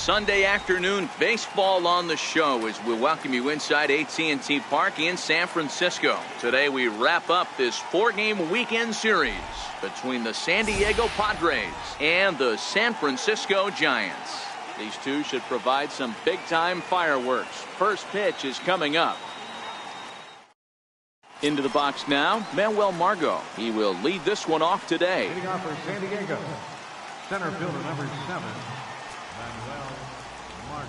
Sunday afternoon baseball on the show as we welcome you inside AT&T Park in San Francisco. Today we wrap up this 4-game weekend series between the San Diego Padres and the San Francisco Giants. These two should provide some big-time fireworks. First pitch is coming up. Into the box now, Manuel Margot. He will lead this one off today. Leading off for San Diego, center fielder number 7.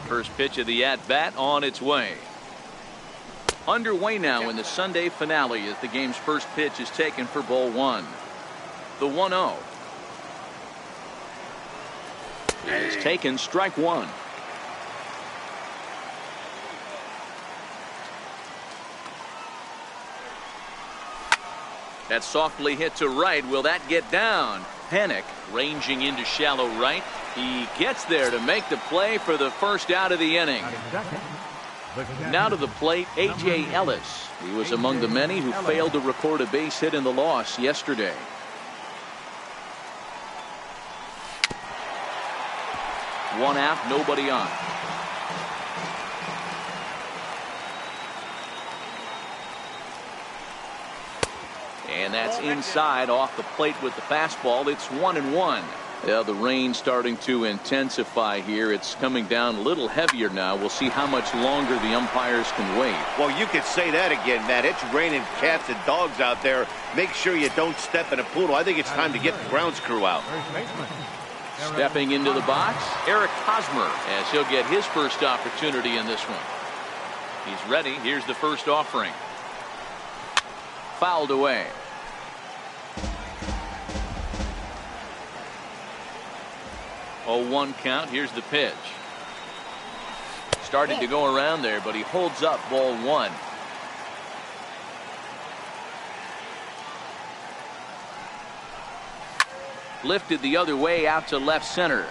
First pitch of the at-bat on its way. Underway now in the Sunday finale as the game's first pitch is taken for ball 1. The 1-0. It is taken, strike 1. That's softly hit to right. Will that get down? Panic ranging into shallow right. He gets there to make the play for the first out of the inning. Now to the plate, A.J. Ellis. He was among the many who failed to record a base hit in the loss yesterday. One out, nobody on. And that's inside off the plate with the fastball. It's 1-1. Yeah, the rain starting to intensify here. It's coming down a little heavier now. We'll see how much longer the umpires can wait. Well, you could say that again, Matt. It's raining cats and dogs out there. Make sure you don't step in a poodle. I think it's time to get the grounds crew out. Stepping into the box, Eric Hosmer, as he'll get his first opportunity in this one. He's ready. Here's the first offering. Fouled away. Oh, 1 count. Here's the pitch. Started to go around there, but he holds up ball 1. Lifted the other way out to left center.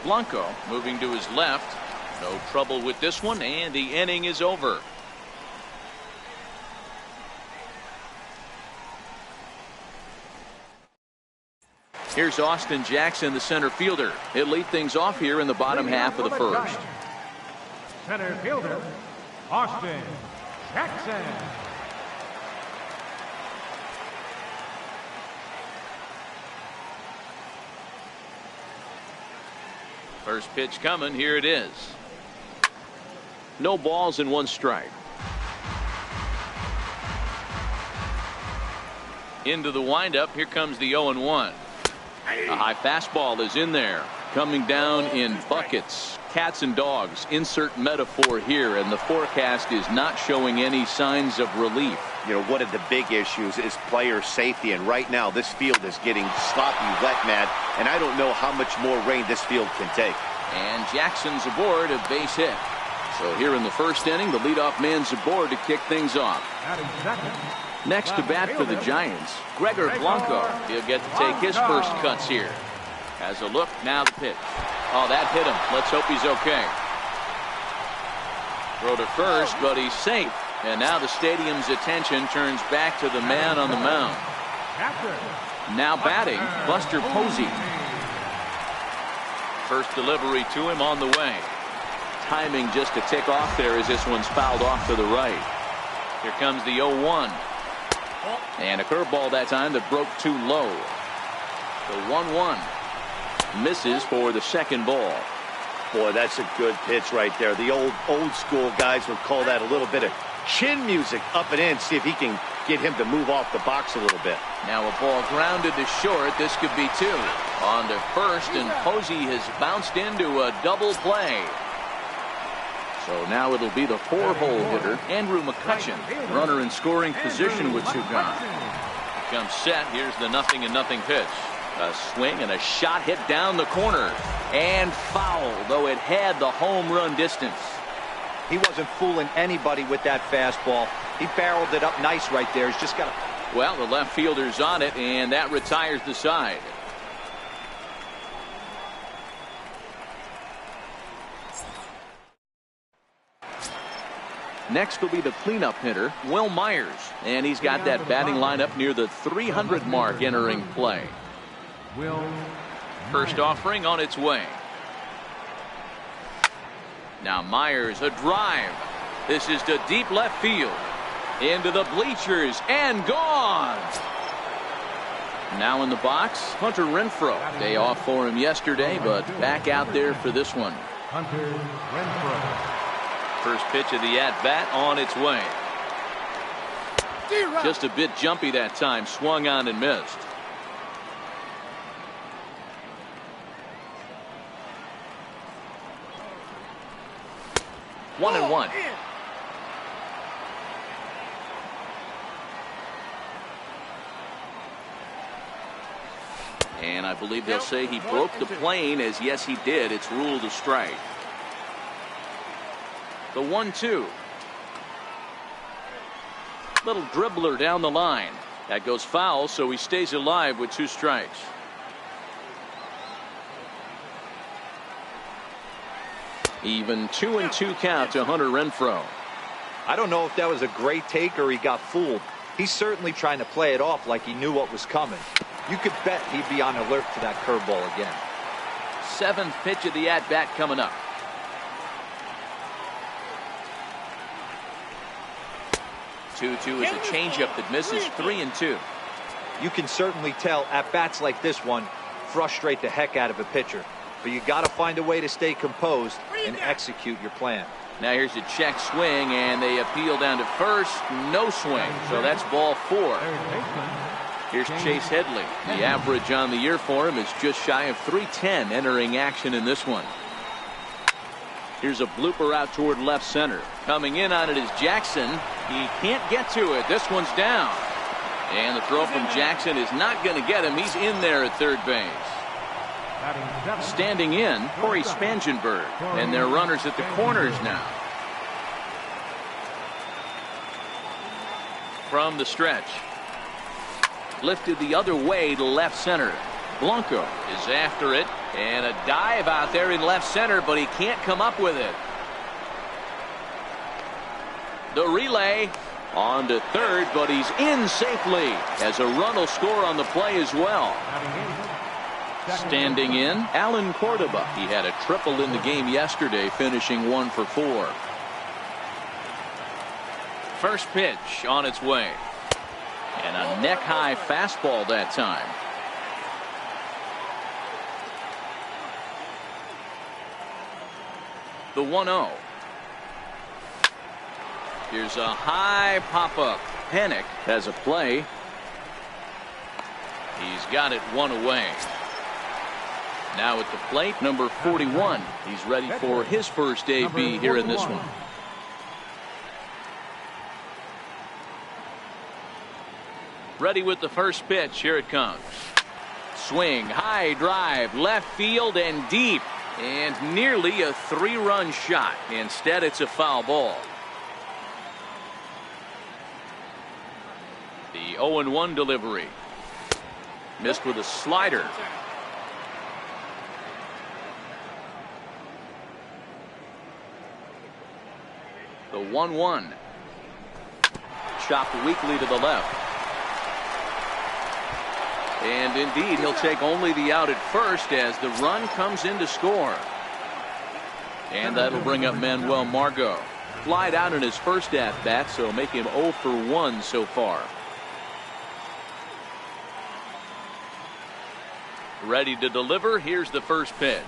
Blanco moving to his left. No trouble with this one, and the inning is over. Here's Austin Jackson, the center fielder. He'll lead things off here in the bottom half of the first. Center fielder, Austin Jackson. First pitch coming. Here it is. No balls and 1 strike. Into the windup. Here comes the 0-1. A high fastball is in there. Coming down in buckets. Cats and dogs. Insert metaphor here, and the forecast is not showing any signs of relief. You know, one of the big issues is player safety, and right now this field is getting sloppy wet, Matt, and I don't know how much more rain this field can take. And Jackson's aboard, a base hit. So here in the first inning, the leadoff man's aboard to kick things off. Next to bat for the Giants, Gregor Blanco. He'll get to take his first cuts here. Has a look, now the pitch. Oh, that hit him. Let's hope he's okay. Throw to first, but he's safe. And now the stadium's attention turns back to the man on the mound. Now batting, Buster Posey. First delivery to him on the way. Timing just a tick off there as this one's fouled off to the right. Here comes the 0-1. And a curveball that time that broke too low. The 1-1 misses for the second ball. Boy, that's a good pitch right there. The old school guys would call that a little bit of chin music up and in. See if he can get him to move off the box a little bit. Now a ball grounded to short. This could be 2. On to first, and Posey has bounced into a double play. So now it'll be the 4-hole hitter, Andrew McCutchen, runner in scoring position with 2 gone. Comes set. Here's the 0-0 pitch. A swing and a shot hit down the corner. And foul, though it had the home run distance. He wasn't fooling anybody with that fastball. He barreled it up nice right there. He's just got to... Well, the left fielder's on it, and that retires the side. Next will be the cleanup hitter, Will Myers. And he's got that batting lineup near the 300 mark entering play. First offering on its way. Now Myers, a drive. This is to deep left field. Into the bleachers and gone. Now in the box, Hunter Renfroe. Day off for him yesterday, but back out there for this one. Hunter Renfroe. First pitch of the at-bat on its way. Just a bit jumpy that time. Swung on and missed. One and one. And I believe they'll say he broke the plane, as yes he did. It's ruled a strike. The 1-2. Little dribbler down the line. That goes foul, so he stays alive with 2 strikes. Even 2-2 count to Hunter Renfroe. I don't know if that was a great take or he got fooled. He's certainly trying to play it off like he knew what was coming. You could bet he'd be on alert to that curveball again. 7th pitch of the at-bat coming up. Two is a changeup that misses. 3-2. You can certainly tell at bats like this one frustrate the heck out of a pitcher. But you got to find a way to stay composed and execute your plan. Now here's a check swing, and they appeal down to first. No swing, so that's ball 4. Here's Chase Headley. The average on the year for him is just shy of 310 entering action in this one. Here's a blooper out toward left center. Coming in on it is Jackson. He can't get to it. This one's down. And the throw from Jackson is not going to get him. He's in there at third base. Standing in, Corey Spangenberg. And they're runners at the corners now. From the stretch. Lifted the other way to left center. Blanco is after it. And a dive out there in left center, but he can't come up with it. The relay on to third, but he's in safely as a run will score on the play as well. Standing in, Alan Cordoba. He had a triple in the game yesterday, finishing 1 for 4. First pitch on its way. And a neck-high fastball that time. The 1-0. Here's a high pop-up. Panic has a play. He's got it 1 away. Now at the plate, number 41. He's ready for his first AB here in this one. Ready with the first pitch. Here it comes. Swing, high drive, left field and deep. And nearly a 3-run shot. Instead, it's a foul ball. The 0-1 delivery. Missed with a slider. The 1-1. Chopped weakly to the left. And indeed, he'll take only the out at first as the run comes in to score. And that'll bring up Manuel Margot. Flied out in his first at-bat, so make him 0 for 1 so far. Ready to deliver. Here's the first pitch.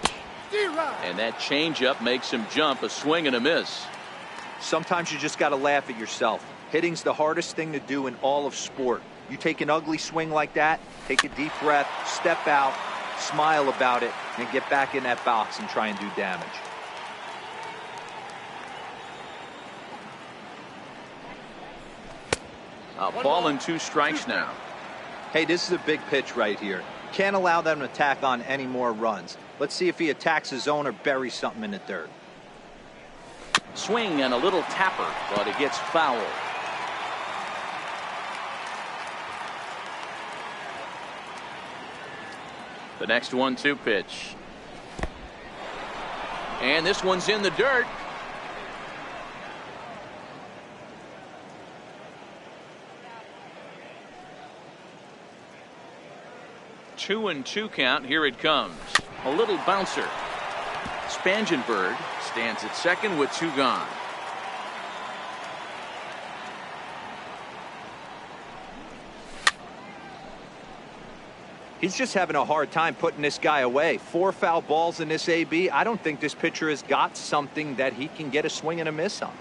And that changeup makes him jump. A swing and a miss. Sometimes you just got to laugh at yourself. Hitting's the hardest thing to do in all of sport. You take an ugly swing like that, take a deep breath, step out, smile about it, and get back in that box and try and do damage. A ball and 2 strikes now. Hey, this is a big pitch right here. Can't allow them to tack on any more runs. Let's see if he attacks his zone or buries something in the dirt. Swing and a little tapper, but it gets fouled. The next 1-2 pitch. And this one's in the dirt. Two and 2 count. Here it comes. A little bouncer. Spangenberg stands at second with 2 gone. He's just having a hard time putting this guy away. 4 foul balls in this AB. I don't think this pitcher has got something that he can get a swing and a miss on.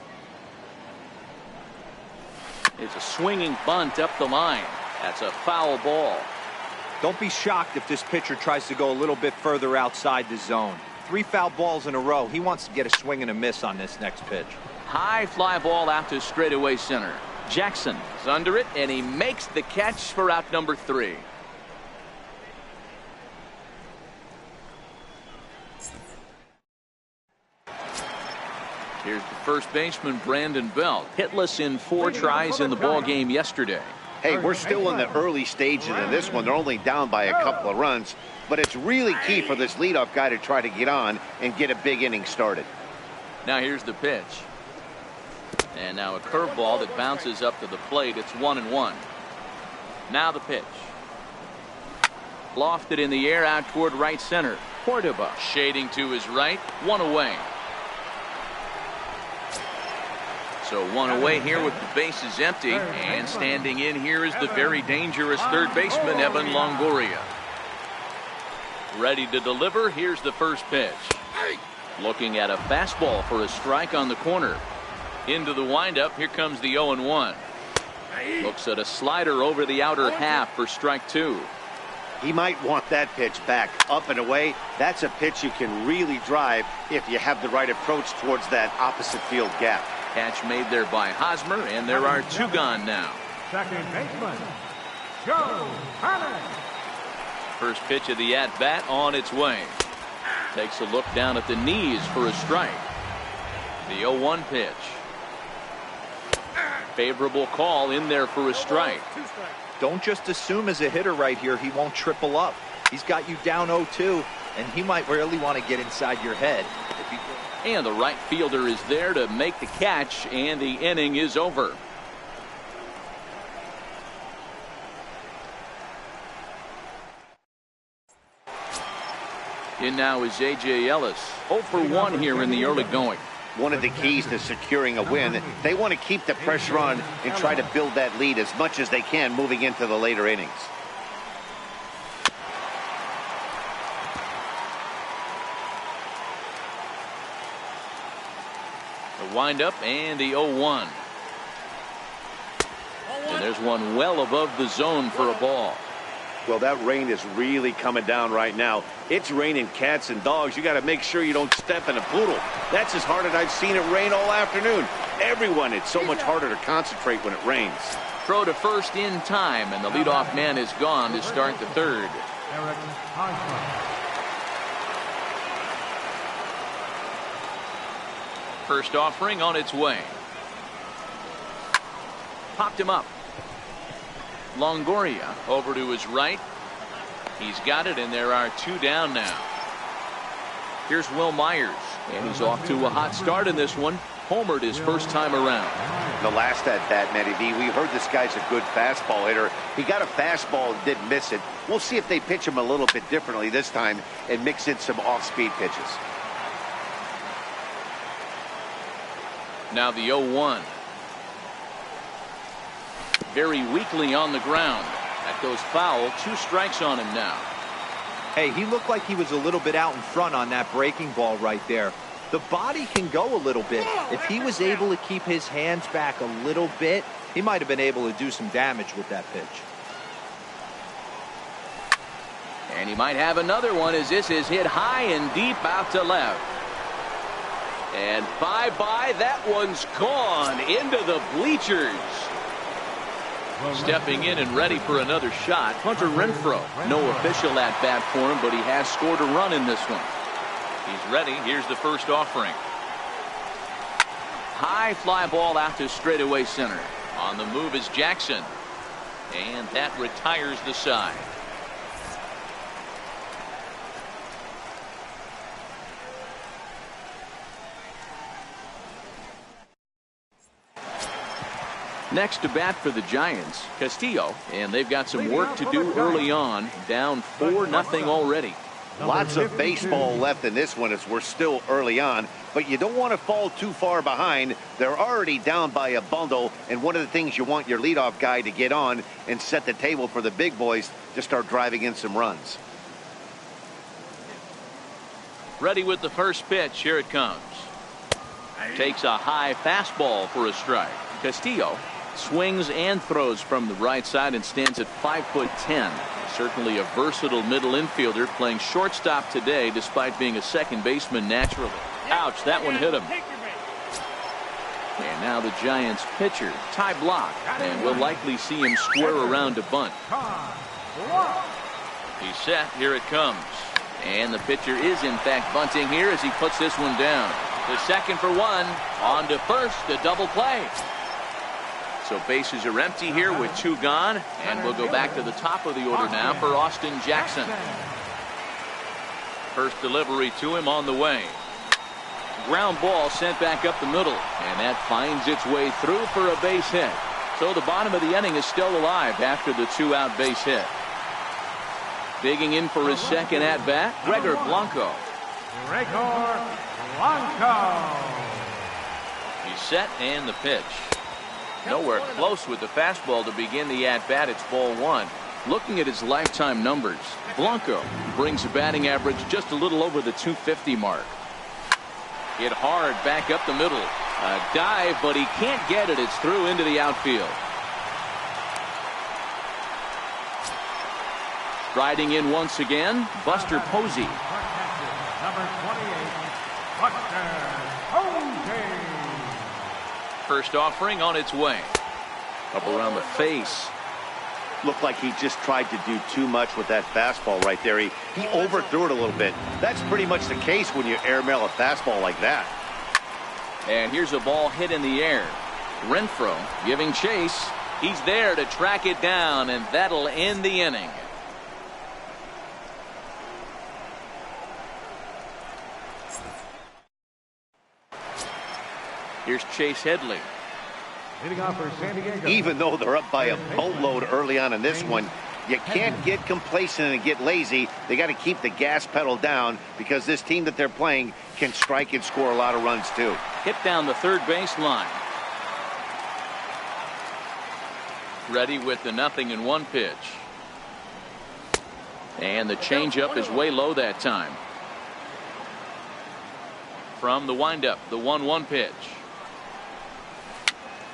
It's a swinging bunt up the line. That's a foul ball. Don't be shocked if this pitcher tries to go a little bit further outside the zone. 3 foul balls in a row. He wants to get a swing and a miss on this next pitch. High fly ball out to straightaway center. Jackson is under it, and he makes the catch for out number 3. Here's the first baseman, Brandon Belt, hitless in 4 tries in the ball game yesterday. Hey, we're still in the early stages of this one. They're only down by a couple of runs, but it's really key for this leadoff guy to try to get on and get a big inning started. Now here's the pitch. And now a curveball that bounces up to the plate. It's 1-1. Now the pitch. Lofted in the air out toward right center. Cordoba shading to his right. 1 away. So 1 away here with the bases empty, and standing in here is the very dangerous third baseman, Evan Longoria. Ready to deliver. Here's the first pitch. Looking at a fastball for a strike on the corner. Into the windup. Here comes the 0-1. Looks at a slider over the outer half for strike 2. He might want that pitch back. Up and away. That's a pitch you can really drive if you have the right approach towards that opposite field gap. Catch made there by Hosmer, and there are 2 gone now. Second baseman, Joe Padres. First pitch of the at-bat on its way. Takes a look down at the knees for a strike. The 0-1 pitch. Favorable call in there for a strike. Don't just assume as a hitter right here he won't triple up. He's got you down 0-2, and he might really want to get inside your head. And the right fielder is there to make the catch, and the inning is over. In now is A.J. Ellis. 0 for 1 here in the early going. One of the keys to securing a win, they want to keep the pressure on and try to build that lead as much as they can moving into the later innings. The windup and the 0-1. And there's one well above the zone for a ball. Well, that rain is really coming down right now. It's raining cats and dogs. You got to make sure you don't step in a poodle. That's as hard as I've seen it rain all afternoon. Everyone, it's so much harder to concentrate when it rains. Throw to first in time, and the leadoff man is gone to start the third. Eric Hosmer. First offering on its way. Popped him up. Longoria over to his right. He's got it, and there are 2 down now. Here's Will Myers, and he's off to a hot start in this one. Homered his first time around. The last at bat, Matty V, we heard this guy's a good fastball hitter. He got a fastball and didn't miss it. We'll see if they pitch him a little bit differently this time and mix in some off-speed pitches. Now the 0-1. Very weakly on the ground. That goes foul. 2 strikes on him now. Hey, he looked like he was a little bit out in front on that breaking ball right there. The body can go a little bit. If he was able to keep his hands back a little bit, he might have been able to do some damage with that pitch. And he might have another one as this is hit high and deep out to left. And bye-bye, that one's gone into the bleachers. Stepping in and ready for another shot, Hunter Renfroe. No official at bat for him, but he has scored a run in this one. He's ready. Here's the first offering. High fly ball out to straightaway center. On the move is Jackson. And that retires the side. Next to bat for the Giants, Castillo, and they've got some work to do early on, down 4-0 already. Lots of baseball left in this one as we're still early on, but you don't want to fall too far behind. They're already down by a bundle, and one of the things you want your leadoff guy to get on and set the table for the big boys to start driving in some runs. Ready with the first pitch. Here it comes. Takes a high fastball for a strike. Castillo swings and throws from the right side and stands at 5'10". Certainly a versatile middle infielder, playing shortstop today despite being a second baseman naturally. Ouch, that one hit him. And now the Giants pitcher, Ty Blach, and we'll likely see him square around to bunt. He's set. Here it comes. And the pitcher is in fact bunting here as he puts this one down. The second for one. On to first, a double play. So bases are empty here with two gone, and we'll go back to the top of the order now for Austin Jackson. First delivery to him on the way. Ground ball sent back up the middle, and that finds its way through for a base hit. So the bottom of the inning is still alive after the two-out base hit. Digging in for his second at-bat, Gregor Blanco. Gregor Blanco. He's set, and the pitch. Nowhere close with the fastball to begin the at-bat. It's ball one. Looking at his lifetime numbers, Blanco brings a batting average just a little over the 250 mark. Hit hard back up the middle. A dive, but he can't get it. It's through into the outfield. Striding in once again, Buster Posey. Number 28, Buster Posey. First offering on its way. Up around the face. Looked like he just tried to do too much with that fastball right there. He overthrew it a little bit. That's pretty much the case when you airmail a fastball like that. And here's a ball hit in the air. Renfroe giving chase. He's there to track it down, and that'll end the inning. Here's Chase Headley. Hitting off for San Diego. Even though they're up by a boatload early on in this one, you can't get complacent and get lazy. They got to keep the gas pedal down because this team that they're playing can strike and score a lot of runs too. Hit down the third base line. Ready with the 0-1 pitch. And the changeup is way low that time. From the windup, the 1-1 pitch.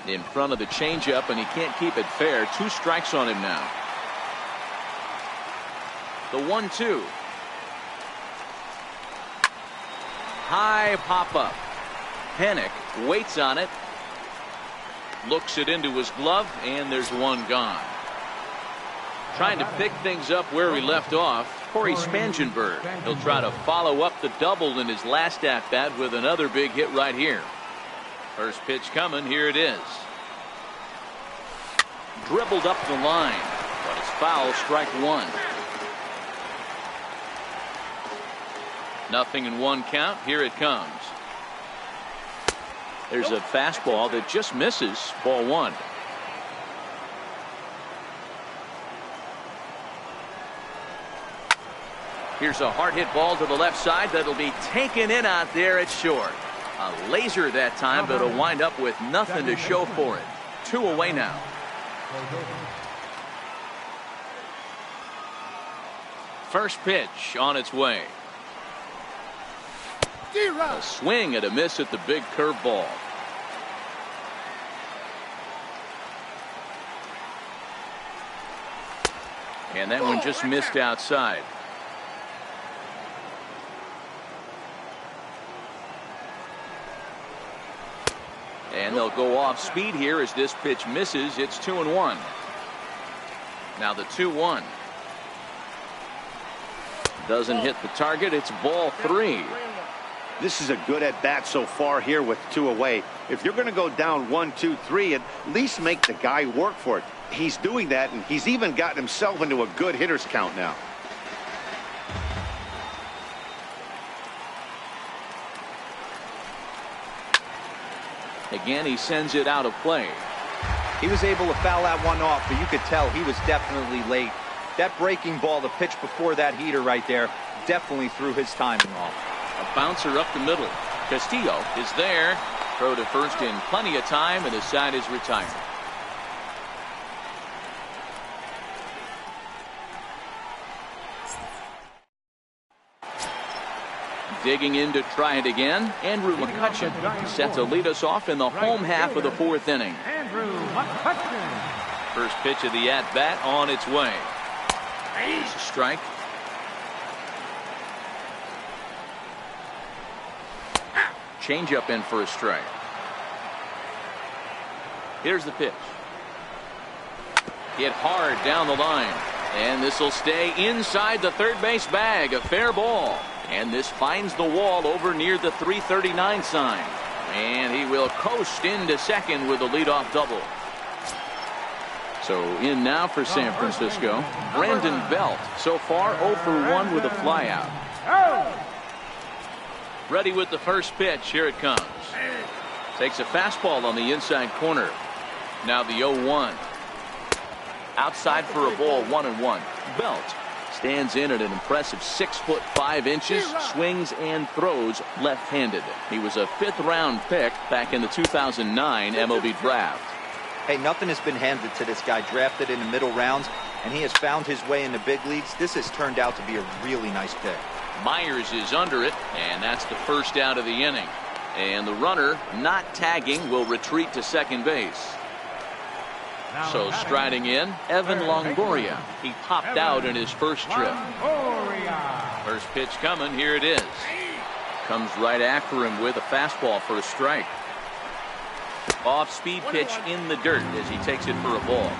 In front of the changeup, and he can't keep it fair. 2 strikes on him now. The 1-2. High pop up. Panic waits on it. Looks it into his glove, and there's one gone. Trying to pick things up where he left off, Corey Spangenberg. He'll try to follow up the double in his last at-bat with another big hit right here. First pitch coming. Here it is. Dribbled up the line, but it's foul. Strike one. 0-1 count. Here it comes. There's a fastball that just misses. Ball one. Here's a hard hit ball to the left side that'll be taken in out there at short. A laser that time, but it'll wind up with nothing to show for it. 2 away now. First pitch on its way. A swing and a miss at the big curveball. And that one just missed outside. And they'll go off speed here as this pitch misses. It's 2-1. Now the 2-1. Doesn't hit the target. It's ball 3. This is a good at bat so far here with 2 away. If you're going to go down 1, 2, 3, at least make the guy work for it. He's doing that, and he's even gotten himself into a good hitter's count now. Again, he sends it out of play. He was able to foul that one off, but you could tell he was definitely late. That breaking ball, the pitch before that heater right there, definitely threw his timing off. A bouncer up the middle. Castillo is there. Throw to first in plenty of time, and the side is retired. Digging in to try it again, Andrew McCutchen set to lead us off in the home half of the fourth inning. Andrew McCutchen. First pitch of the at-bat on its way. It's a strike. Changeup in for a strike. Here's the pitch. Hit hard down the line. And this will stay inside the third base bag. A fair ball. And this finds the wall over near the 339 sign. And he will coast into second with a leadoff double. So in now for San Francisco, Brandon Belt. So far 0 for 1 with a flyout. Ready with the first pitch. Here it comes. Takes a fastball on the inside corner. Now the 0-1. Outside for a ball, 1-1. Belt stands in at an impressive 6'5", swings and throws left-handed. He was a 5th-round pick back in the 2009 MLB draft. Hey, nothing has been handed to this guy. Drafted in the middle rounds, and he has found his way in the big leagues. This has turned out to be a really nice pick. Myers is under it, and that's the first out of the inning. And the runner, not tagging, will retreat to second base. So striding in, Evan Longoria. He popped out in his first trip. First pitch coming. Here it is. Comes right after him with a fastball for a strike. Off-speed pitch in the dirt as he takes it for a ball.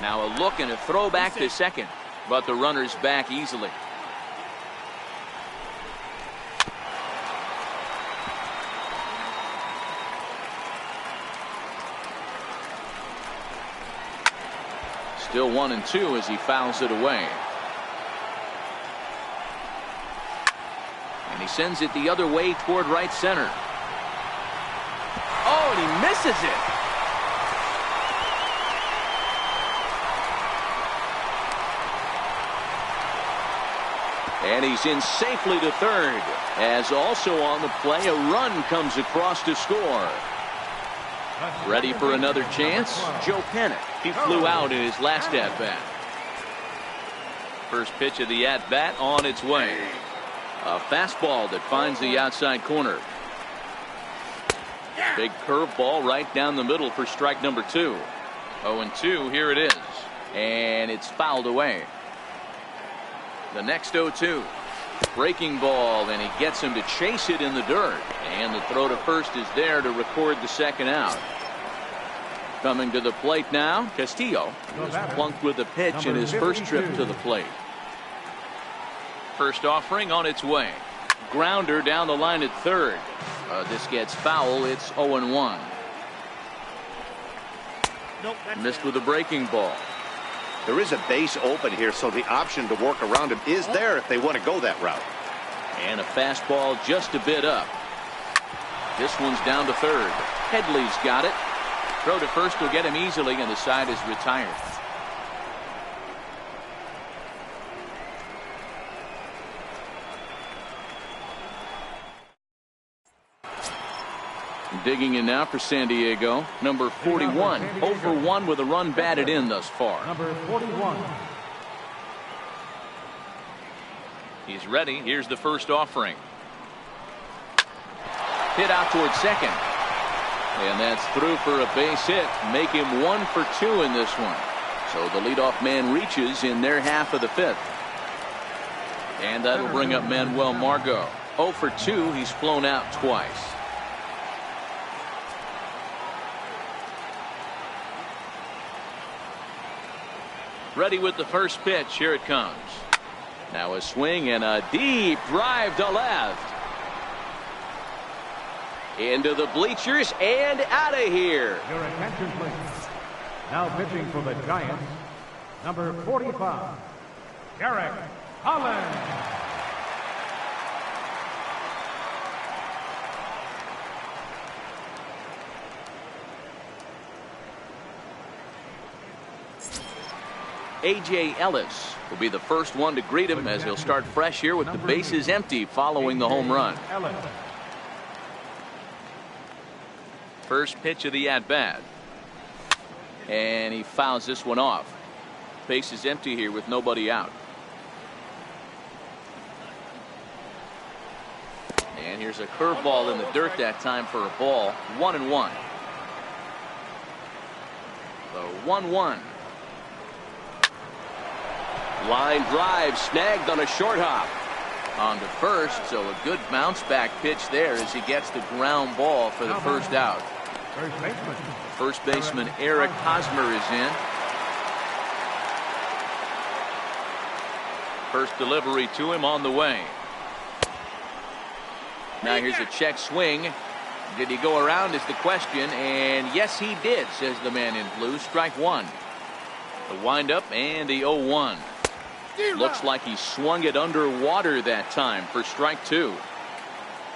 Now a look and a throw back to second, but the runner's back easily. Still 1-2 as he fouls it away. And he sends it the other way toward right center. Oh, and he misses it. And he's in safely to third. As also on the play, a run comes across to score. Ready for another chance? Joe Panic. He flew out in his last at-bat. First pitch of the at-bat on its way. A fastball that finds the outside corner. Big curveball right down the middle for strike number 2. 0-2, here it is. And it's fouled away. The next 0-2. Breaking ball, and he gets him to chase it in the dirt. And the throw to first is there to record the second out. Coming to the plate now, Castillo was plunked with a pitch in his first trip to the plate. First offering on its way. Grounder down the line at third. This gets foul. It's 0-1. Missed with a breaking ball. There is a base open here, so the option to work around him is there if they want to go that route. And a fastball just a bit up. This one's down to third. Headley's got it. Throw to first will get him easily, and the side is retired. Digging in now for San Diego, number 41. 0 for 1 with a run batted in thus far. Number 41. He's ready. Here's the first offering. Hit out towards second. And that's through for a base hit. Make him 1 for 2 in this one. So the leadoff man reaches in their half of the 5th. And that'll bring up Manuel Margot. 0 for 2. He's flown out twice. Ready with the first pitch. Here it comes. Now a swing and a deep drive to left. Into the bleachers and out of here. Your attention, please. Now pitching for the Giants, number 45, Garrett Holland. A.J. Ellis will be the first one to greet him as he'll start fresh here with the bases empty following the home run. First pitch of the at-bat. And he fouls this one off. Base is empty here with nobody out. And here's a curveball in the dirt that time for a ball. 1-1. The 1-1. Line drive snagged on a short hop. On to first, so a good bounce back pitch there as he gets the ground ball for the first out. First baseman Eric Hosmer is in. First delivery to him on the way. Now here's a check swing. Did he go around is the question, and yes he did, says the man in blue. Strike one. The windup and the 0-1. Looks like he swung it underwater that time for strike two.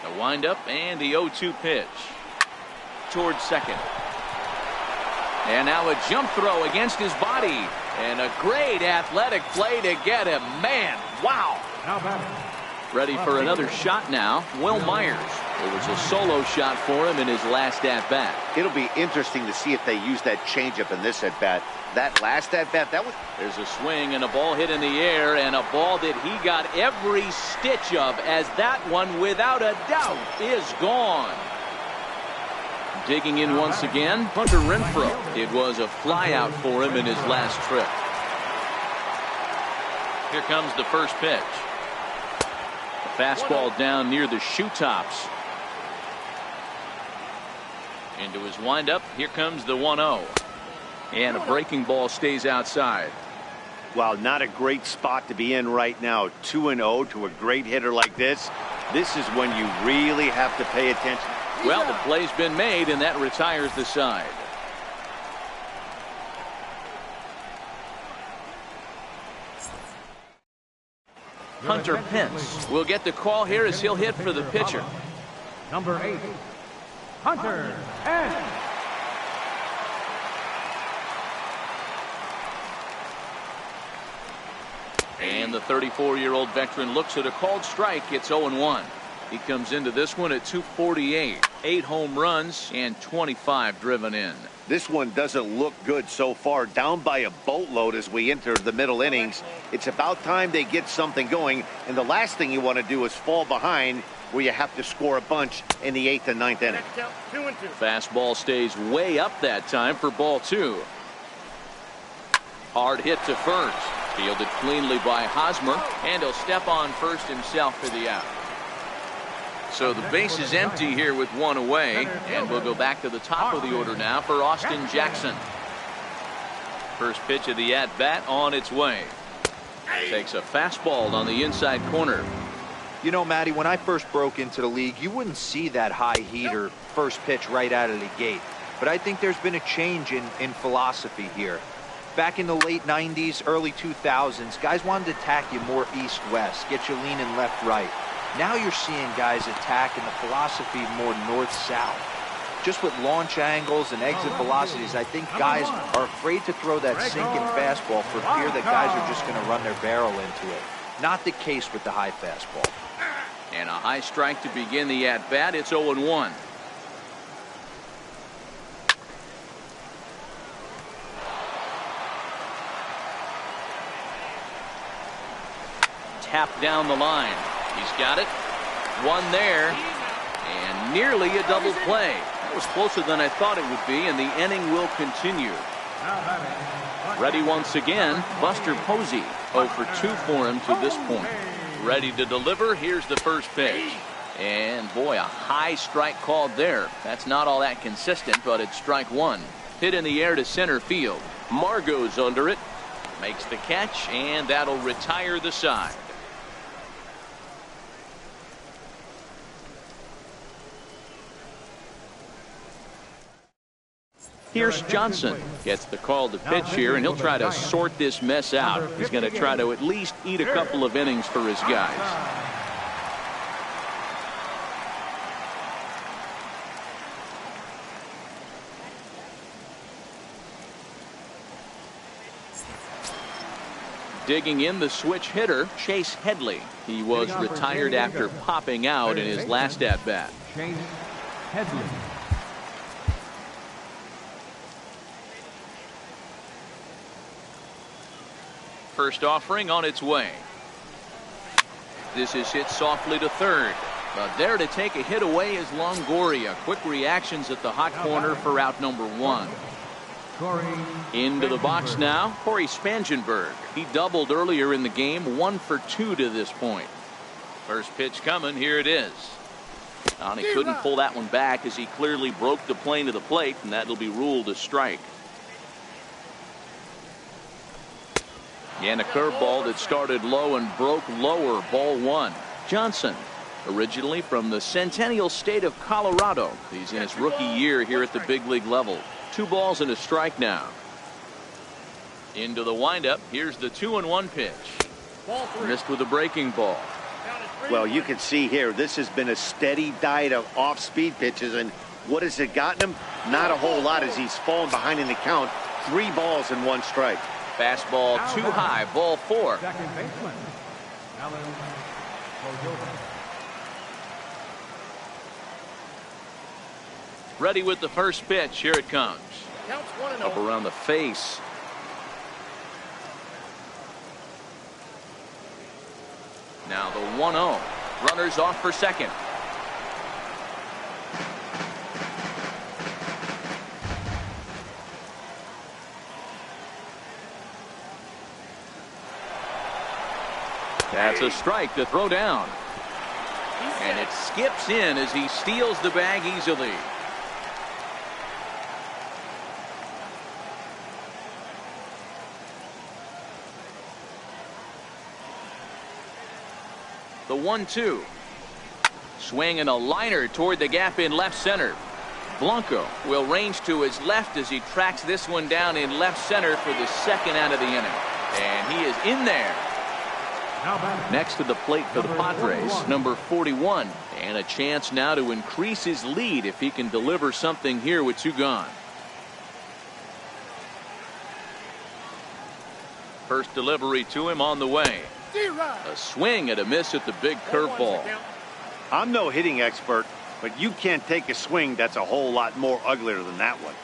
The windup and the 0-2 pitch. Towards second. And now a jump throw against his body. And a great athletic play to get him. Man, wow. Ready for another shot now. Will Myers. It was a solo shot for him in his last at-bat. It'll be interesting to see if they use that changeup in this at-bat. That last at-bat, that was... There's a swing and a ball hit in the air, and a ball that he got every stitch of, as that one, without a doubt, is gone. Digging in once again, Hunter Renfroe. It was a flyout for him in his last trip. Here comes the first pitch. A fastball down near the shoe tops. Into his windup. Here comes the 1-0. And a breaking ball stays outside. Well, not a great spot to be in right now. 2-0 to a great hitter like this. This is when you really have to pay attention. Well, the play's been made, and that retires the side. Hunter Pence will get the call here as he'll hit for the pitcher. Number 8, Hunter Pence. And the 34-year-old veteran looks at a called strike. It's 0-1. He comes into this one at 248. 8 home runs and 25 driven in. This one doesn't look good so far. Down by a boatload as we enter the middle innings. It's about time they get something going. And the last thing you want to do is fall behind where you have to score a bunch in the 8th and 9th inning. 2-2. Fastball stays way up that time for ball 2. Hard hit to first. Fielded cleanly by Hosmer, and he'll step on first himself for the out. So the base is empty here with one away, and we'll go back to the top of the order now for Austin Jackson. First pitch of the at-bat on its way. Takes a fastball on the inside corner. You know, Matty, when I first broke into the league, you wouldn't see that high heater first pitch right out of the gate. But I think there's been a change in philosophy here. Back in the late 90s, early 2000s, guys wanted to attack you more east-west, get you leaning left-right. Now you're seeing guys attack in the philosophy more north-south. Just with launch angles and exit velocities, I think guys are afraid to throw that sinking fastball for fear that guys are just going to run their barrel into it. Not the case with the high fastball. And a high strike to begin the at-bat. It's 0-1. Tap down the line. He's got it. One there. And nearly a double play. That was closer than I thought it would be, and the inning will continue. Ready once again, Buster Posey. 0 for 2 for him to this point. Ready to deliver. Here's the first pitch. And boy, a high strike called there. That's not all that consistent, but it's strike one. Hit in the air to center field. Margot's under it. Makes the catch, and that'll retire the side. Here's Johnson. Gets the call to pitch here, and he'll try to sort this mess out. He's going to try to at least eat a couple of innings for his guys. Digging in, the switch hitter, Chase Headley. He was retired after popping out in his last at-bat. Chase Headley. First offering on its way. This is hit softly to third. But there to take a hit away is Longoria. Quick reactions at the hot corner for out number 1. Into the box now, Corey Spangenberg. He doubled earlier in the game, 1 for 2 to this point. First pitch coming, here it is. And he couldn't pull that one back as he clearly broke the plane to the plate, and that'll be ruled a strike. And a curveball that started low and broke lower, ball 1. Johnson, originally from the Centennial State of Colorado. He's in his rookie year here at the big league level. 2 balls and a strike now. Into the windup. Here's the 2-1 pitch. Missed with a breaking ball. Well, you can see here, this has been a steady diet of off-speed pitches, and what has it gotten him? Not a whole lot as he's fallen behind in the count. 3 balls and 1 strike. Fastball too high, ball 4. Second baseman, Alan Cordova. Ready with the first pitch. Here it comes. Up around the face. Now the 1-0. Runners off for second. That's a strike to throw down. And it skips in as he steals the bag easily. The 1-2. Swing and a liner toward the gap in left center. Blanco will range to his left as he tracks this one down in left center for the second out of the inning. And he is in there. Next to the plate for the Padres, number 41. And a chance now to increase his lead if he can deliver something here with 2 gone. First delivery to him on the way. A swing and a miss at the big curveball. I'm no hitting expert, but you can't take a swing that's a whole lot more uglier than that one.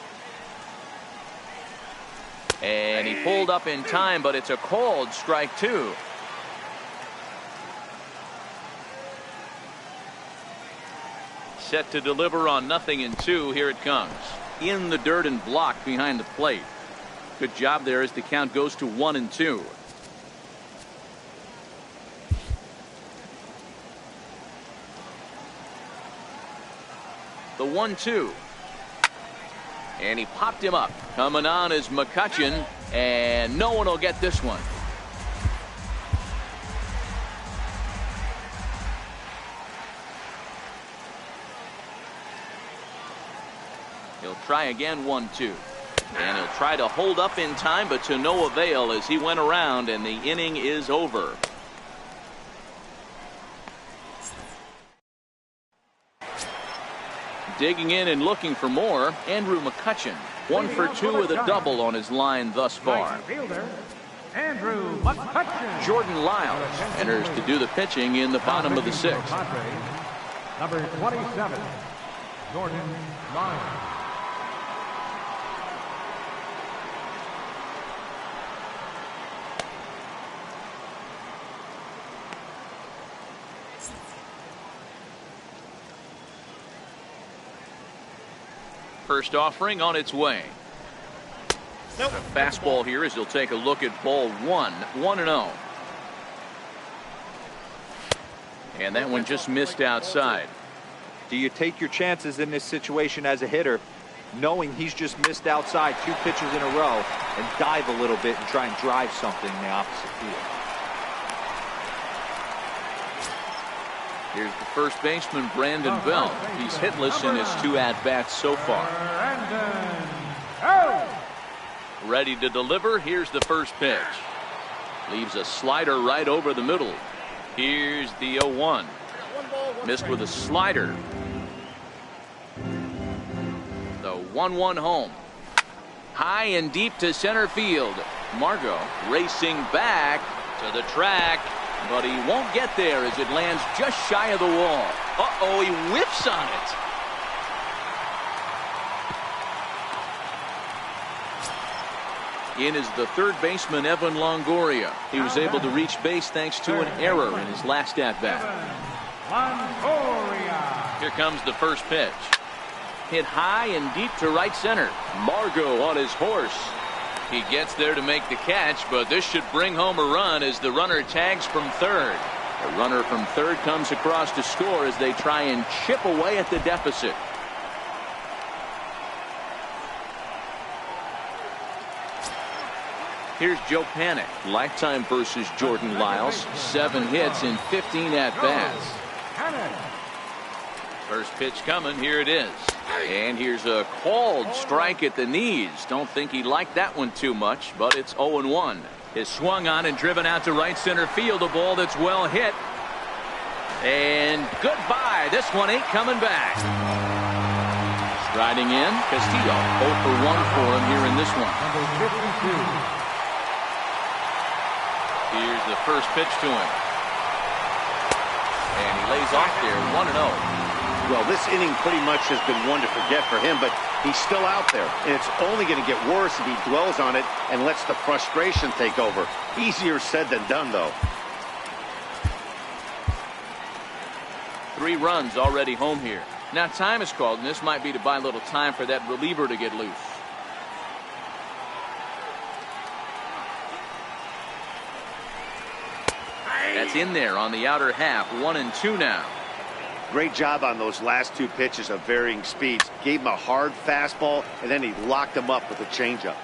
And he pulled up in time, but it's a called strike 2. Set to deliver on 0-2. Here it comes. In the dirt and blocked behind the plate. Good job there as the count goes to 1-2. The 1-2. And he popped him up. Coming on is McCutchen, and no one will get this one. He'll try again, 1-2. And he'll try to hold up in time, but to no avail as he went around, and the inning is over. Digging in and looking for more, Andrew McCutchen. 1 for 2 with a double on his line thus far. Andrew McCutchen. Jordan Lyles enters to do the pitching in the bottom of the 6th. Number 27, Jordan Lyles. First offering on its way. A fastball here as he'll take a look at ball 1. 1-0. And that one just missed outside. Do you take your chances in this situation as a hitter, knowing he's just missed outside 2 pitches in a row, and dive a little bit and try and drive something in the opposite field? Here's the first baseman, Brandon Belt. He's hitless in his 2 at-bats so far. Ready to deliver. Here's the first pitch. Leaves a slider right over the middle. Here's the 0-1. Missed with a slider. The 1-1 home. High and deep to center field. Margot racing back to the track, but he won't get there as it lands just shy of the wall. Uh-oh, he whiffs on it. In is the third baseman, Evan Longoria. He was able to reach base thanks to an error in his last at-bat. Here comes the first pitch. Hit high and deep to right center. Margot on his horse. He gets there to make the catch, but this should bring home a run as the runner tags from third. The runner from third comes across to score as they try and chip away at the deficit. Here's Joe Panik. Lifetime versus Jordan Lyles. 7 hits in 15 at-bats. First pitch coming. Here it is. And here's a called strike at the knees. Don't think he liked that one too much, but it's 0-1. Is swung on and driven out to right center field. A ball that's well hit. And goodbye. This one ain't coming back. Striding in, Castillo. 0 for 1 for him here in this one. Number 52. Here's the first pitch to him. And he lays off there, 1-0. Well, this inning pretty much has been one to forget for him, but he's still out there. And it's only going to get worse if he dwells on it and lets the frustration take over. Easier said than done, though. 3 runs already home here. Now time is called, and this might be to buy a little time for that reliever to get loose. That's in there on the outer half. 1-2 now. Great job on those last 2 pitches of varying speeds. Gave him a hard fastball, and then he locked him up with a changeup.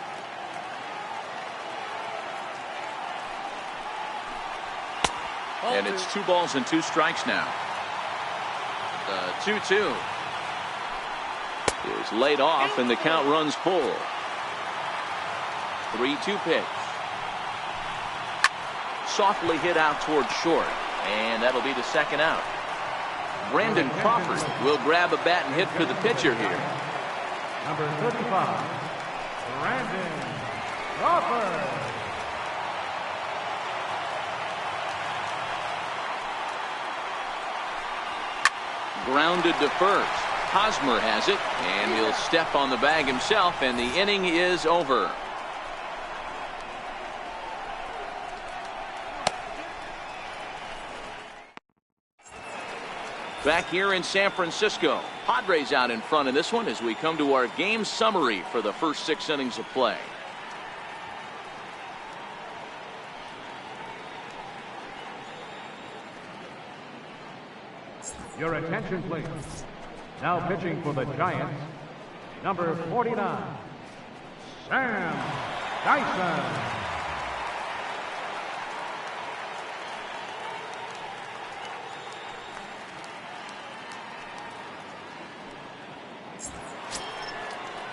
And it's 2 balls and 2 strikes now. The 2-2 is laid off, and the count runs full. 3-2 pitch. Softly hit out toward short, and that'll be the second out. Brandon Crawford will grab a bat and hit for the pitcher here. Number 35, Brandon Crawford. Grounded to first. Hosmer has it, and he'll step on the bag himself, and the inning is over. Back here in San Francisco, Padres out in front of this one as we come to our game summary for the first 6 innings of play. Your attention, please. Now pitching for the Giants, number 49, Sam Dyson.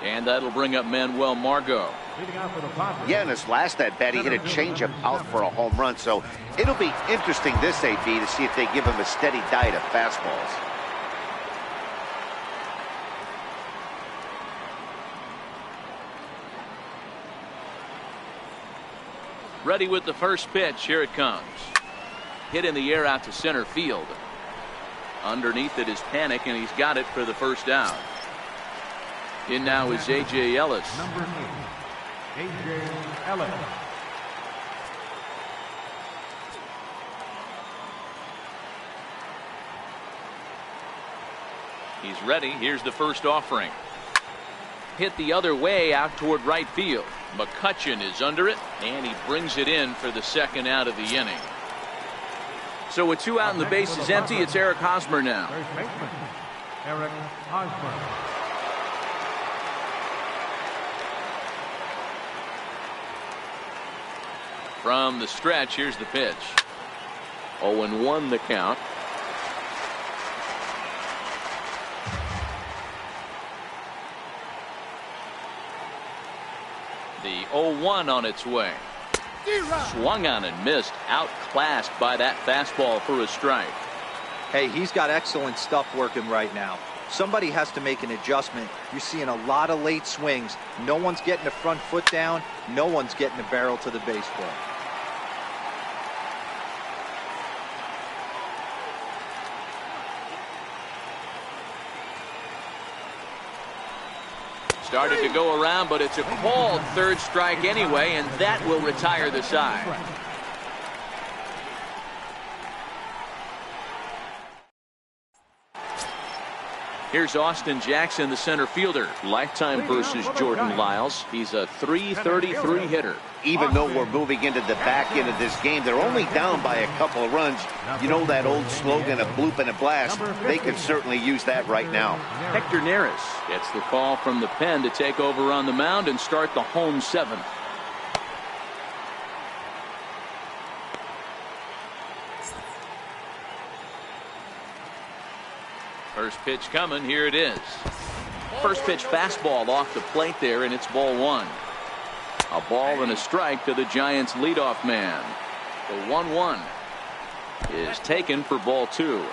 And that'll bring up Manuel Margot. Yeah, in his last at-bat, he hit a changeup out for a home run. So it'll be interesting this AB to see if they give him a steady diet of fastballs. Ready with the first pitch. Here it comes. Hit in the air out to center field. Underneath it is Panik, and he's got it for the first down. In now is A.J. Ellis. Number 8, A.J. Ellis. He's ready. Here's the first offering. Hit the other way out toward right field. McCutchen is under it, and he brings it in for the second out of the inning. So with 2 out and the base is empty, it's Eric Hosmer now. First baseman, Eric Hosmer. From the stretch, here's the pitch. 0-1 the count. The 0-1 on its way. Swung on and missed. Outclassed by that fastball for a strike. Hey, he's got excellent stuff working right now. Somebody has to make an adjustment. You're seeing a lot of late swings. No one's getting the front foot down. No one's getting the barrel to the baseball. Started to go around, but it's a called third strike anyway, and that will retire the side. Here's Austin Jackson, the center fielder. Lifetime versus Jordan Lyles. He's a .333 hitter. Even though we're moving into the back end of this game, they're only down by a couple of runs. You know that old slogan, a bloop and a blast? They could certainly use that right now. Hector Neris gets the call from the pen to take over on the mound and start the home seventh. First pitch coming. Here it is. First pitch fastball off the plate there, and it's ball one. A ball and a strike to the Giants leadoff man. The 1-1 is taken for ball two.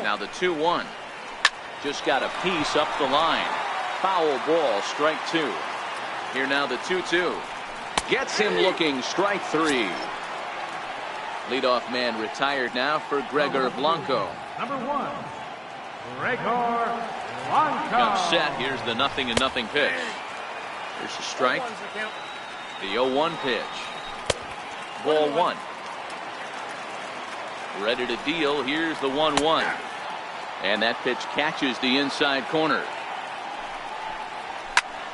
Now the 2-1. Just got a piece up the line. Foul ball, strike two. Here now the 2-2. Gets him looking, strike three. Leadoff man retired now for Gregor Blanco. Number 1, Gregor Blanco. Comes set. Here's the 0-0 pitch. Here's the strike. The 0-1 pitch. Ball one. Ready to deal. Here's the 1-1. And that pitch catches the inside corner.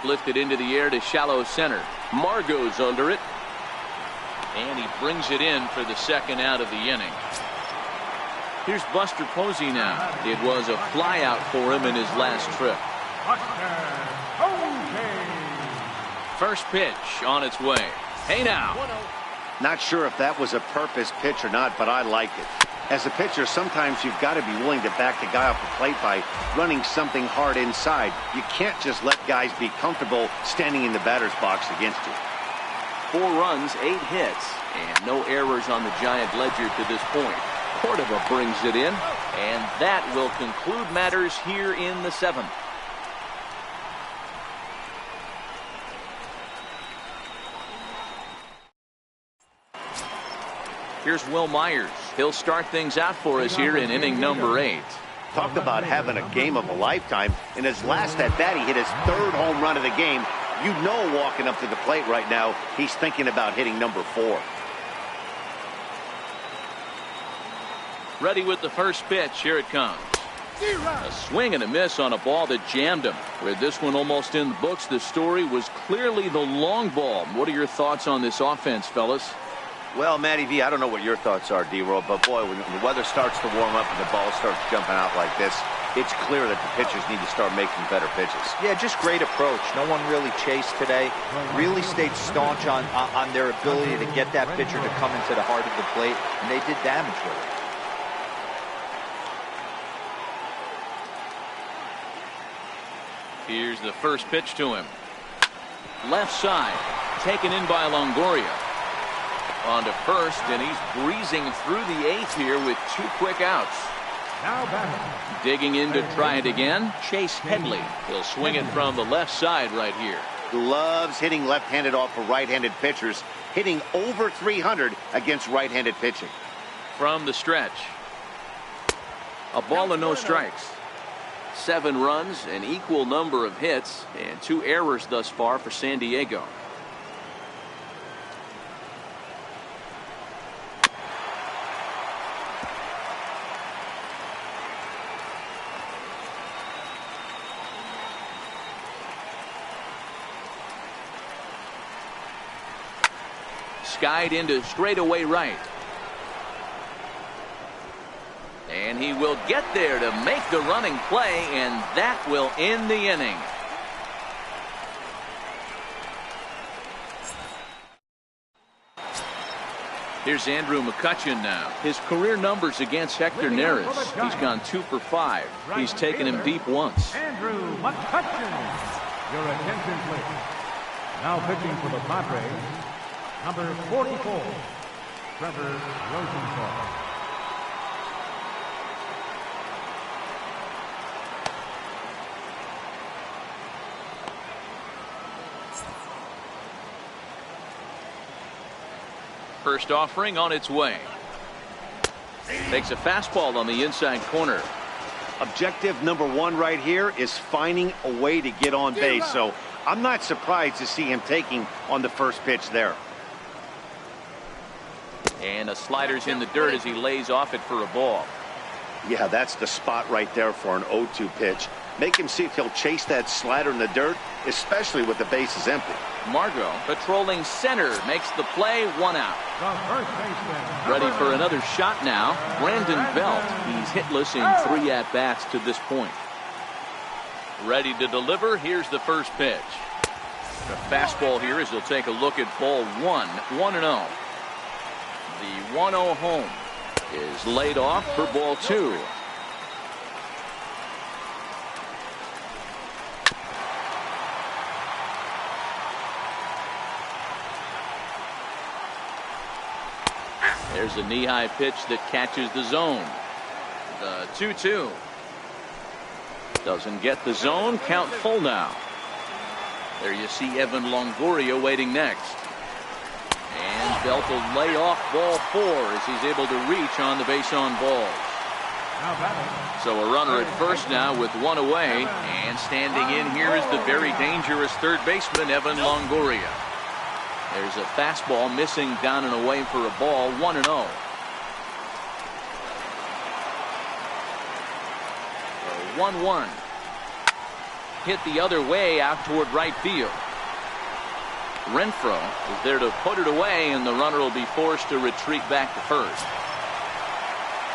Lifted into the air to shallow center. Margot's under it. And he brings it in for the second out of the inning. Here's Buster Posey now. It was a flyout for him in his last trip. First pitch on its way. Hey now. Not sure if that was a purpose pitch or not, but I like it. As a pitcher, sometimes you've got to be willing to back the guy off the plate by running something hard inside. You can't just let guys be comfortable standing in the batter's box against you. 4 runs, 8 hits, and no errors on the Giant ledger to this point. Cordova brings it in, and that will conclude matters here in the 7th. Here's Will Myers. He'll start things out for us here in inning number 8. Talk about having a game of a lifetime. In his last at bat, he hit his 3rd home run of the game. You know, walking up to the plate right now, he's thinking about hitting number 4. Ready with the first pitch. Here it comes. A swing and a miss on a ball that jammed him. With this one almost in the books, the story was clearly the long ball. What are your thoughts on this offense, fellas? Well, Matty V, I don't know what your thoughts are, D-Roll, but boy, when the weather starts to warm up and the ball starts jumping out like this, it's clear that the pitchers need to start making better pitches. Yeah, just great approach. No one really chased today. Really stayed staunch on their ability to get that pitcher to come into the heart of the plate, and they did damage with it. Here's the first pitch to him. Left side, taken in by Longoria. On to first, and he's breezing through the 8th here with 2 quick outs. Now batting. Digging in to try it again, Chase Headley. He'll swing it from the left side right here. Loves hitting left-handed off of right-handed pitchers, hitting over 300 against right-handed pitching. From the stretch. A ball and no strikes. 7 runs, an equal number of hits, and 2 errors thus far for San Diego. Skied into straightaway right. And he will get there to make the running play, and that will end the inning. Here's Andrew McCutchen now. His career numbers against Hector Neris. He's gone 2 for 5. He's taken him deep once. Andrew McCutchen. Your attention, please. Now pitching for the Padres, number 44, Trevor Rosenthal. First offering on its way. Takes a fastball on the inside corner. Objective number one right here is finding a way to get on base. So I'm not surprised to see him taking on the first pitch there. And a slider's in the dirt as he lays off it for a ball. Yeah, that's the spot right there for an 0-2 pitch. Make him see if he'll chase that slider in the dirt, especially with the bases empty. Margot patrolling center makes the play, 1 out. The first baseman. Ready for another shot now. Brandon Belt. He's hitless in 3 at-bats to this point. Ready to deliver. Here's the first pitch. The fastball here as he'll take a look at ball 1. 1-0. The 1-0 home is laid off for ball 2. There's a knee-high pitch that catches the zone. The 2-2. Doesn't get the zone. Count full now. There you see Evan Longoria waiting next. And Belt will lay off ball 4 as he's able to reach on the base on balls. So a runner at first now with 1 away. And standing in here is the very dangerous third baseman, Evan Longoria. There's a fastball missing down and away for a ball. 1-0. 1-1. Hit the other way out toward right field. Renfroe is there to put it away, and the runner will be forced to retreat back to first.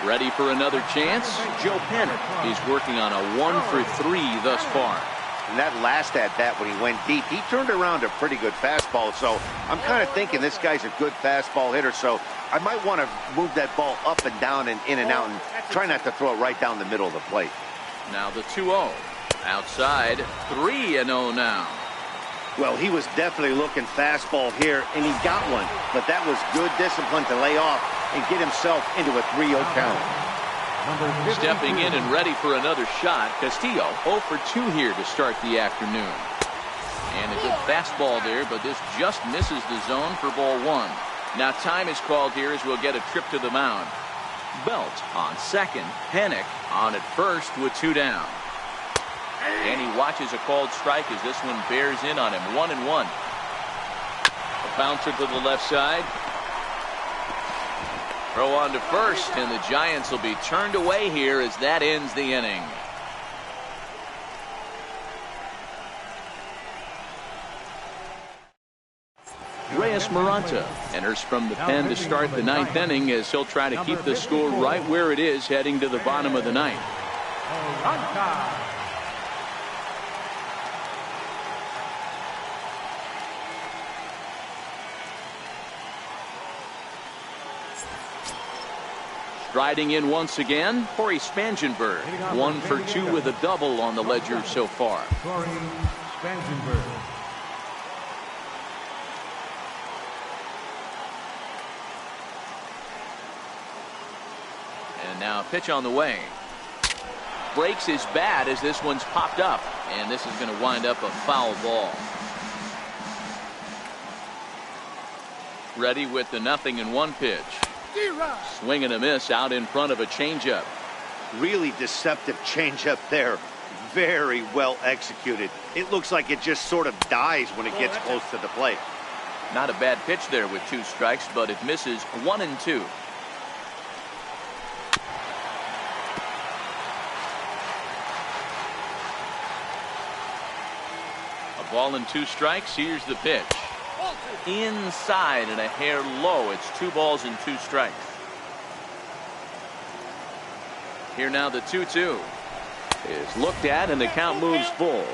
Ready for another chance? Joe Panic. He's working on a 1 for 3 thus far. And that last at-bat when he went deep, he turned around a pretty good fastball. So I'm kind of thinking this guy's a good fastball hitter. So I might want to move that ball up and down and in and out and try not to throw it right down the middle of the plate. Now the 2-0. Outside, 3-0 now. Well, he was definitely looking fastball here, and he got one. But that was good discipline to lay off and get himself into a 3-0 count. Stepping in and ready for another shot, Castillo 0 for 2 here to start the afternoon. And a good fastball there, but this just misses the zone for ball 1. Now time is called here as we'll get a trip to the mound. Belt on second, Panic on at first with 2 down. And he watches a called strike as this one bears in on him. 1-1. A bouncer to the left side. Throw on to first, and the Giants will be turned away here as that ends the inning. Reyes Maranta enters from the pen to start the 9th inning as he'll try to keep the score right where it is heading to the bottom of the 9th. Striding in once again, Corey Spangenberg. 1 for 2 with a double on the ledger so far. Corey Spangenberg. And now a pitch on the way. Breaks his bat as this one's popped up. And this is going to wind up a foul ball. Ready with the 0-1 pitch. Swing and a miss out in front of a changeup. Really deceptive changeup there. Very well executed. It looks like it just sort of dies when it gets close to the plate. Not a bad pitch there with 2 strikes, but it misses 1 and 2. A ball and 2 strikes. Here's the pitch. Inside and a hair low. It's 2 balls and 2 strikes. Here now the 2-2 is looked at and the count moves full.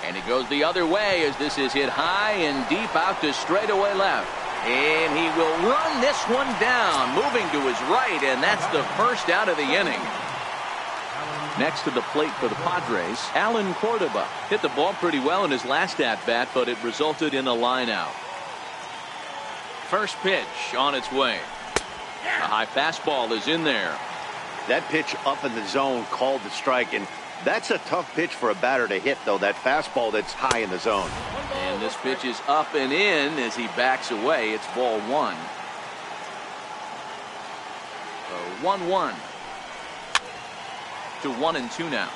And he goes the other way as this is hit high and deep out to straightaway left. And he will run this one down, moving to his right, and that's the first out of the inning. Next to the plate for the Padres, Alan Cordoba hit the ball pretty well in his last at-bat, but it resulted in a line out. First pitch on its way. A high fastball is in there. That pitch up in the zone called the strike, and That's a tough pitch for a batter to hit, though, that fastball that's high in the zone. And this pitch is up and in as he backs away. It's ball one. 1-1 to 1-2 now.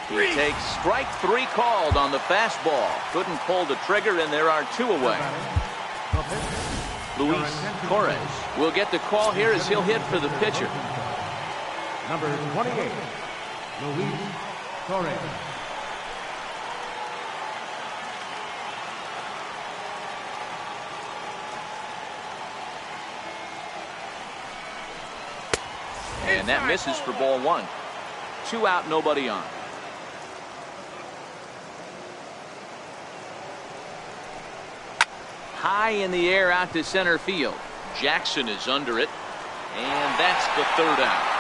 He takes strike three called on the fastball. Couldn't pull the trigger, and there are two away. Luis Torres will get the call here as he'll hit for the pitcher. Number 28, Luis Torres. And that misses for ball one. 2 out, nobody on. High in the air out to center field. Jackson is under it, and that's the third out.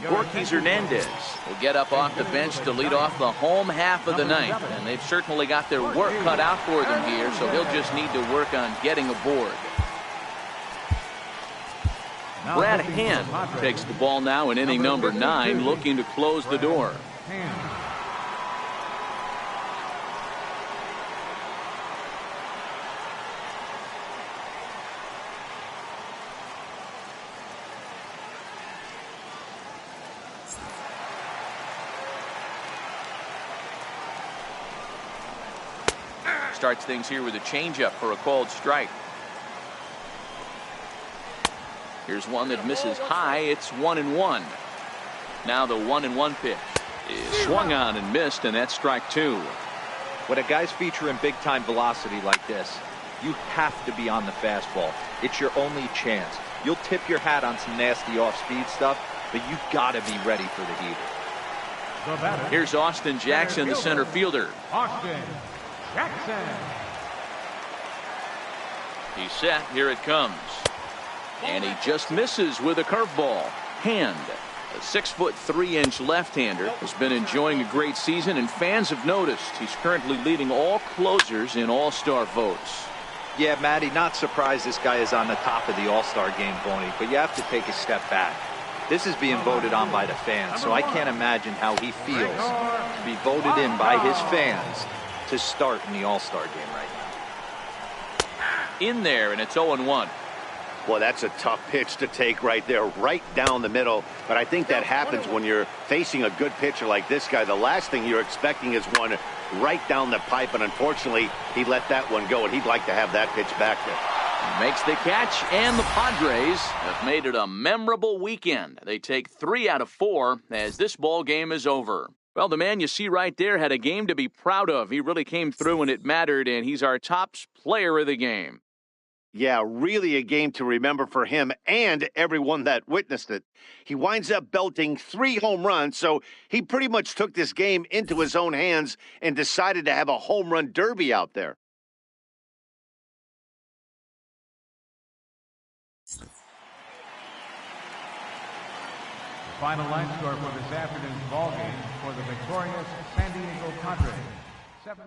Gorky Hernandez will get up off the bench to lead off the home half of the ninth, and they've certainly got their work cut out for them here, so he'll just need to work on getting aboard. Brad Hand takes the ball now in inning number 9, looking to close the door. Starts things here with a changeup for a called strike. Here's one that misses high. It's 1-1. Now the 1-1 pitch is swung on and missed, and that's strike two. When a guy's featuring big time velocity like this, you have to be on the fastball. It's your only chance. You'll tip your hat on some nasty off-speed stuff, but you gotta be ready for the heater. Here's Austin Jackson, the center fielder. Austin Jackson. He's set. Here it comes. And he just misses with a curveball. Hand, a 6'3" left-hander, has been enjoying a great season, and fans have noticed he's currently leading all closers in All-Star votes. Yeah, Matty, not surprised this guy is on the top of the All-Star game, Boney, but you have to take a step back. This is being voted on by the fans, so I can't imagine how he feels to be voted in by his fans to start in the All-Star game right now. In there, and it's 0-1. Well, that's a tough pitch to take right there, right down the middle. But I think that happens when you're facing a good pitcher like this guy. The last thing you're expecting is one right down the pipe, and unfortunately, he let that one go, and he'd like to have that pitch back there. He makes the catch, and the Padres have made it a memorable weekend. They take 3 out of 4 as this ball game is over. Well, the man you see right there had a game to be proud of. He really came through when it mattered, and he's our top player of the game. Yeah, really a game to remember for him and everyone that witnessed it. He winds up belting 3 home runs, so he pretty much took this game into his own hands and decided to have a home run derby out there. The final line score for this afternoon's ball game for the victorious San Diego Padres. 7